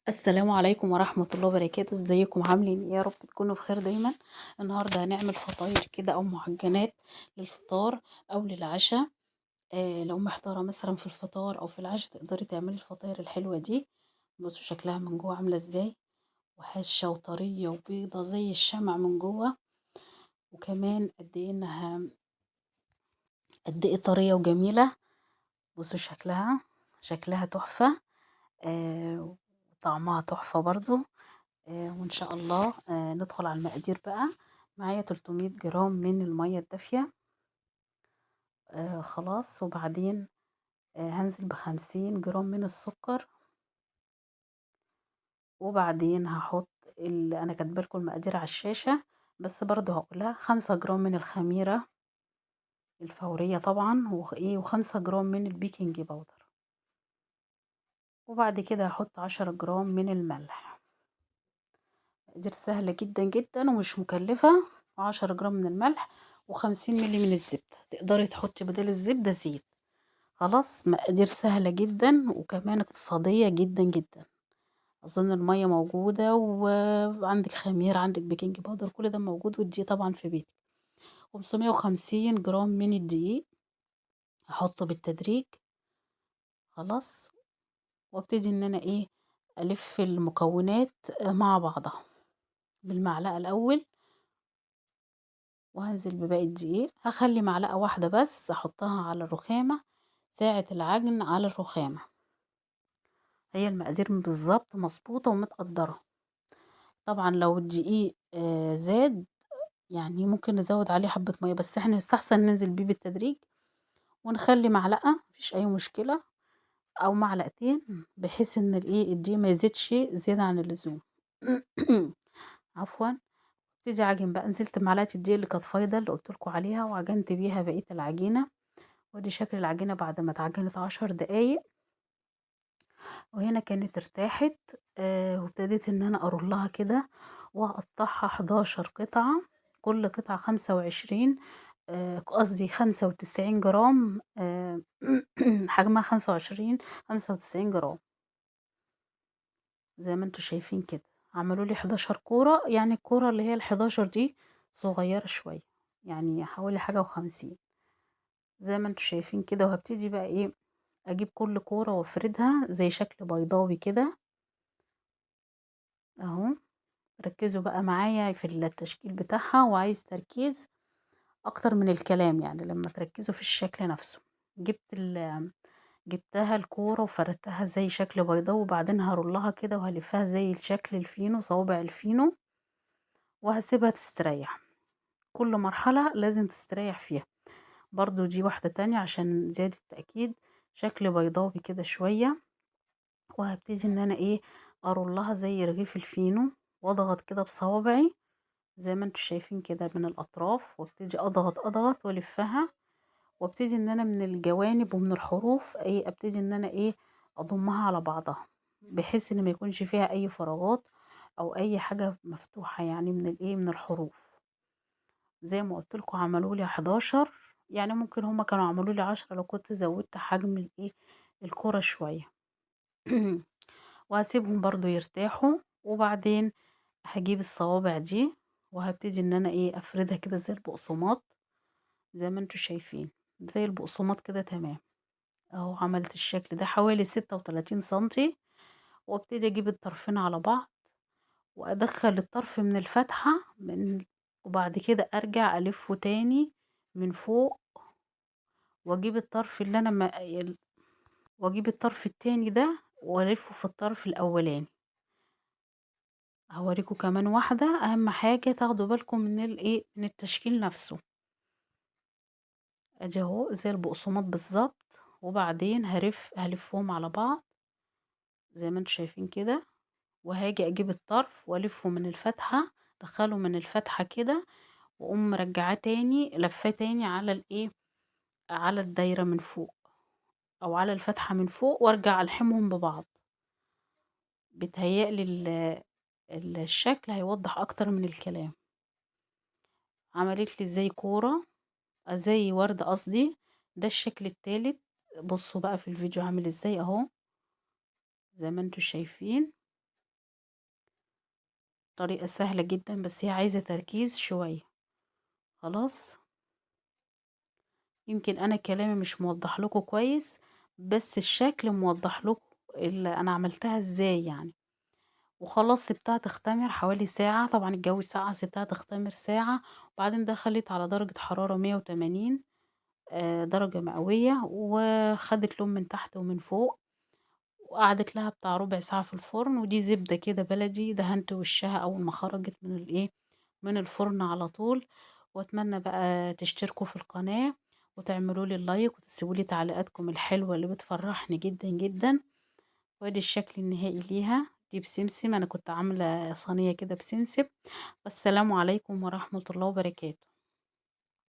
السلام عليكم ورحمة الله وبركاته، ازيكم عاملين ايه؟ يا رب تكونوا بخير دايما. النهاردة هنعمل فطاير كده او معجنات للفطار او للعشاء. لو محتارة مثلا في الفطار او في العشاء تقدري تعملي الفطاير الحلوة دي. بصوا شكلها من جوه عاملة ازاي، وهشة وطرية وبيضة زي الشمع من جوه. وكمان قد ايه طرية وجميلة. بصوا شكلها تحفة. وطعمها تحفة برضو. وإن شاء الله ندخل على المقادير بقى. معايا 300 جرام من المية الدافية. خلاص، وبعدين هنزل ب50 جرام من السكر. وبعدين هحط اللي أنا كاتبالكم المقادير على الشاشة، بس برضو هقولها: 5 جرام من الخميرة الفورية طبعا، و5 جرام من البيكنج باودر. وبعد كده هحط 10 جرام من الملح. مقادير سهلة جدا جدا ومش مكلفة. 10 جرام من الملح، و50 ملي من الزبدة. تقدري تحطي بدل الزبدة زيت. خلاص، مقادير سهلة جدا وكمان اقتصادية جدا جدا. أظن المية موجودة، وعندك خمير، عندك بيكنج باودر، كل ده موجود، والدقيق طبعا في بيتك. 550 جرام من الدقيق هحطه بالتدريج. خلاص، وابتدي ان انا الف المكونات مع بعضها بالمعلقة الأول. وهنزل بباقي الدقيق، هخلي معلقة واحدة بس احطها على الرخامة ساعة العجن على الرخامة. هي المقادير بالظبط مظبوطة ومتقدرة. طبعا لو الدقيق زاد، يعني ممكن نزود عليه حبة مية، بس احنا يستحسن ننزل بيه بالتدريج. ونخلي معلقة، مفيش اي مشكلة، او معلقتين، بحيث ان الدقيق ما يزيدش زيادة عن اللزوم. عفوا. ابتدي اعجن بقى. نزلت بمعلقة الدقيق اللي كانت فايضة اللي قلتلكوا عليها، وعجنت بيها بقية العجينة. ودي شكل العجينة بعد ما اتعجنت 10 دقايق. وهنا كانت ارتاحت. وابتديت ان انا ارولها كده، واقطعها 11 قطعة. كل قطعة 25، قصدي 95 جرام. حجمها 95 95 جرام. زي ما انتوا شايفين كده. عملوا لي 11 كورة، يعني الكورة اللي هي ال11 دي صغيرة شوية، يعني حوالي حاجة و50. زي ما انتوا شايفين كده. وهبتدي بقى اجيب كل كورة وافردها زي شكل بيضاوي كده اهو. ركزوا بقى معايا في التشكيل بتاعها، وعايز تركيز اكتر من الكلام، يعني لما تركزوا في الشكل نفسه. جبتها الكورة وفردتها زي شكل بيضاوي، وبعدين هرولها كده وهلفها زي الشكل الفينو، صوابع الفينو. وهسيبها تستريح. كل مرحلة لازم تستريح فيها. برضو دي واحدة تانية عشان زيادة تأكيد. شكل بيضاوي كده شوية. وهبتدي ان انا ارولها زي رغيف الفينو، واضغط كده بصوابعي زي ما انتوا شايفين كده من الاطراف، وابتدي اضغط والفها. وابتدي ان انا من الجوانب ومن الحروف ابتدي ان انا اضمها على بعضها، بحيث ان ما يكونش فيها اي فراغات او اي حاجة مفتوحة، يعني من الحروف. زي ما قلت لكم عملوا لي 11، يعني ممكن هما كانوا عملوا لي 10 لو كنت زودت حجم الكرة شوية. وهسيبهم برضو يرتاحوا. وبعدين هجيب الصوابع دي، وهبتدي ان انا افردها كده زي البقسماط. زي ما انتوا شايفين زي البقسماط كده تمام. اهو عملت الشكل ده حوالي 36 سنتي. وابتدي اجيب الطرفين على بعض، وادخل الطرف من الفتحة وبعد كده ارجع الفه تاني من فوق. واجيب الطرف اللي انا ما... واجيب الطرف التاني ده والفه في الطرف الاولاني. هوريكم كمان واحدة. اهم حاجة تاخدوا بالكم من من التشكيل نفسه. ادي اهو زي البقسماط بالظبط. وبعدين هلفهم على بعض زي ما انتوا شايفين كده. وهاجي اجيب الطرف والفه من الفتحة، ادخله من الفتحة كده، واقوم مرجعاه تاني لفاه تاني على على الدايرة من فوق، او على الفتحة من فوق، وارجع الحمهم ببعض. بيتهيألي الشكل هيوضح اكتر من الكلام. عملت لي زي كورة، زي وردة قصدي. ده الشكل التالت. بصوا بقى في الفيديو عامل ازاي اهو. زي ما انتوا شايفين. طريقة سهلة جدًا بس هي عايزة تركيز شوية. خلاص؟ يمكن أنا كلامي مش موضّح لكم كويس، بس الشكل موضّح لكم أنا عملتها إزاي يعني. وخلاص سِبتها تختمر حوالي ساعة، طبعًا الجو ساقعة سِبتها تختمر ساعة، وبعدين دخلت على درجة حرارة 180 درجة مئوية، وخدت لون من تحت ومن فوق، وقعدت لها بتاع ربع ساعة في الفرن، ودي زبدة كده بلدي دهنت وشّها أول ما خرجت من من الفرن على طول. وأتمنى بقى تشتركوا في القناة، وتعملوا لي لايك، وتسيبوا لي تعليقاتكم الحلوة اللي بتفرحني جدًا، جدًا. وادي الشكل النهائي ليها، دي بسمسم، أنا كنت عاملة صينية كده بسمسم. والسلام عليكم ورحمة الله وبركاته.